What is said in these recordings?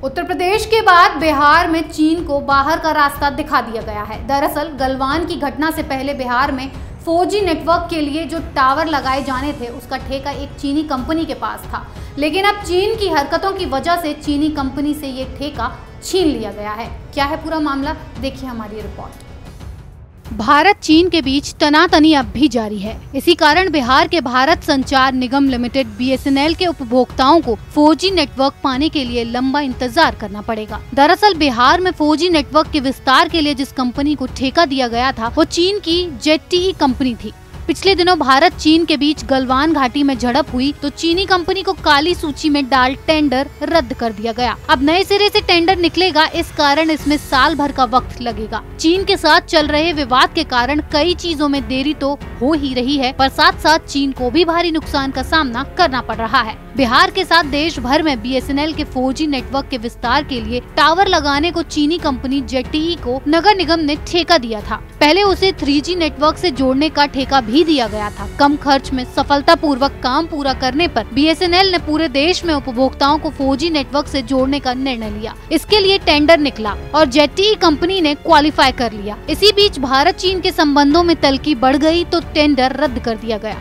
उत्तर प्रदेश के बाद बिहार में चीन को बाहर का रास्ता दिखा दिया गया है। दरअसल गलवान की घटना से पहले बिहार में 4G नेटवर्क के लिए जो टावर लगाए जाने थे उसका ठेका एक चीनी कंपनी के पास था, लेकिन अब चीन की हरकतों की वजह से चीनी कंपनी से ये ठेका छीन लिया गया है। क्या है पूरा मामला, देखिए हमारी रिपोर्ट। भारत चीन के बीच तनातनी अब भी जारी है। इसी कारण बिहार के भारत संचार निगम लिमिटेड BSNL के उपभोक्ताओं को 4G नेटवर्क पाने के लिए लंबा इंतजार करना पड़ेगा। दरअसल बिहार में 4G नेटवर्क के विस्तार के लिए जिस कंपनी को ठेका दिया गया था वो चीन की ZTE कंपनी थी। पिछले दिनों भारत चीन के बीच गलवान घाटी में झड़प हुई तो चीनी कंपनी को काली सूची में डाल टेंडर रद्द कर दिया गया। अब नए सिरे से टेंडर निकलेगा, इस कारण इसमें साल भर का वक्त लगेगा। चीन के साथ चल रहे विवाद के कारण कई चीजों में देरी तो हो ही रही है, पर साथ साथ चीन को भी भारी नुकसान का सामना करना पड़ रहा है। बिहार के साथ देश भर में BSNL के 4G नेटवर्क के विस्तार के लिए टावर लगाने को चीनी कंपनी ZTE को नगर निगम ने ठेका दिया था। पहले उसे 3G नेटवर्क से जोड़ने का ठेका भी दिया गया था। कम खर्च में सफलतापूर्वक काम पूरा करने पर BSNL ने पूरे देश में उपभोक्ताओं को 4G नेटवर्क से जोड़ने का निर्णय लिया। इसके लिए टेंडर निकला और ZTE कंपनी ने क्वालिफाई कर लिया। इसी बीच भारत चीन के संबंधों में तल्खी बढ़ गई तो टेंडर रद्द कर दिया गया।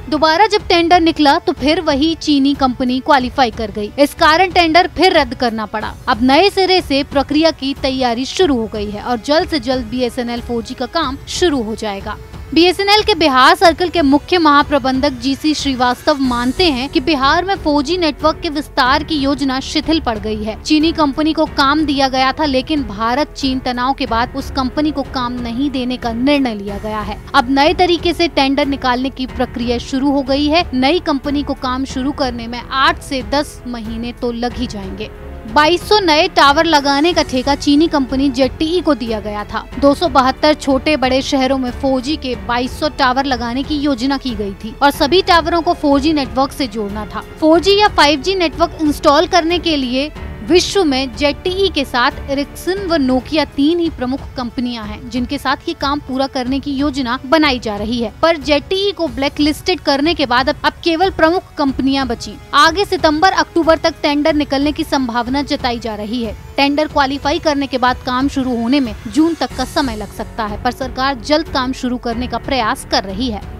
दोबारा जब टेंडर निकला तो फिर वही चीनी कंपनी क्वालिफाई कर गई। इस कारण टेंडर फिर रद्द करना पड़ा। अब नए सिरे से प्रक्रिया की तैयारी शुरू हो गई है और जल्द से जल्द BSNL 4G का काम शुरू हो जाएगा। BSNL के बिहार सर्कल के मुख्य महाप्रबंधक GC श्रीवास्तव मानते हैं कि बिहार में 4G नेटवर्क के विस्तार की योजना शिथिल पड़ गई है। चीनी कंपनी को काम दिया गया था, लेकिन भारत चीन तनाव के बाद उस कंपनी को काम नहीं देने का निर्णय लिया गया है। अब नए तरीके से टेंडर निकालने की प्रक्रिया शुरू हो गई है। नई कंपनी को काम शुरू करने में 8 से 10 महीने तो लग ही जाएंगे। 2200 नए टावर लगाने का ठेका चीनी कंपनी ZTE को दिया गया था। 272 छोटे बड़े शहरों में 4G के 2200 टावर लगाने की योजना की गई थी और सभी टावरों को 4G नेटवर्क से जोड़ना था। 4G या 5G नेटवर्क इंस्टॉल करने के लिए विश्व में ZTE के साथ एरिक्सन व नोकिया 3 ही प्रमुख कंपनियां हैं जिनके साथ ये काम पूरा करने की योजना बनाई जा रही है। पर ZTE को ब्लैक लिस्टेड करने के बाद अब केवल प्रमुख कंपनियां बची। आगे सितंबर अक्टूबर तक टेंडर निकलने की संभावना जताई जा रही है। टेंडर क्वालिफाई करने के बाद काम शुरू होने में जून तक का समय लग सकता है, पर सरकार जल्द काम शुरू करने का प्रयास कर रही है।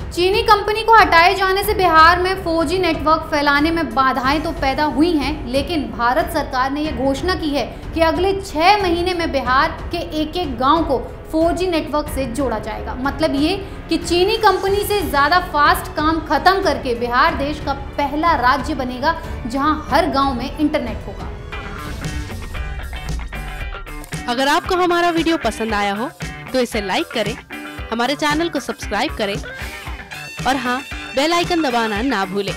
चीनी कंपनी को हटाए जाने से बिहार में 4G नेटवर्क फैलाने में बाधाएं तो पैदा हुई हैं, लेकिन भारत सरकार ने ये घोषणा की है कि अगले 6 महीने में बिहार के एक-एक गांव को 4G नेटवर्क से जोड़ा जाएगा। मतलब ये कि चीनी कंपनी से ज्यादा फास्ट काम खत्म करके बिहार देश का पहला राज्य बनेगा जहां हर गांव में इंटरनेट होगा। अगर आपको हमारा वीडियो पसंद आया हो तो इसे लाइक करें, हमारे चैनल को सब्सक्राइब करें और हाँ, बेल आइकन दबाना ना भूलें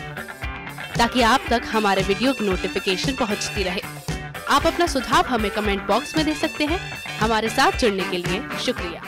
ताकि आप तक हमारे वीडियो की नोटिफिकेशन पहुंचती रहे। आप अपना सुझाव हमें कमेंट बॉक्स में दे सकते हैं। हमारे साथ जुड़ने के लिए शुक्रिया।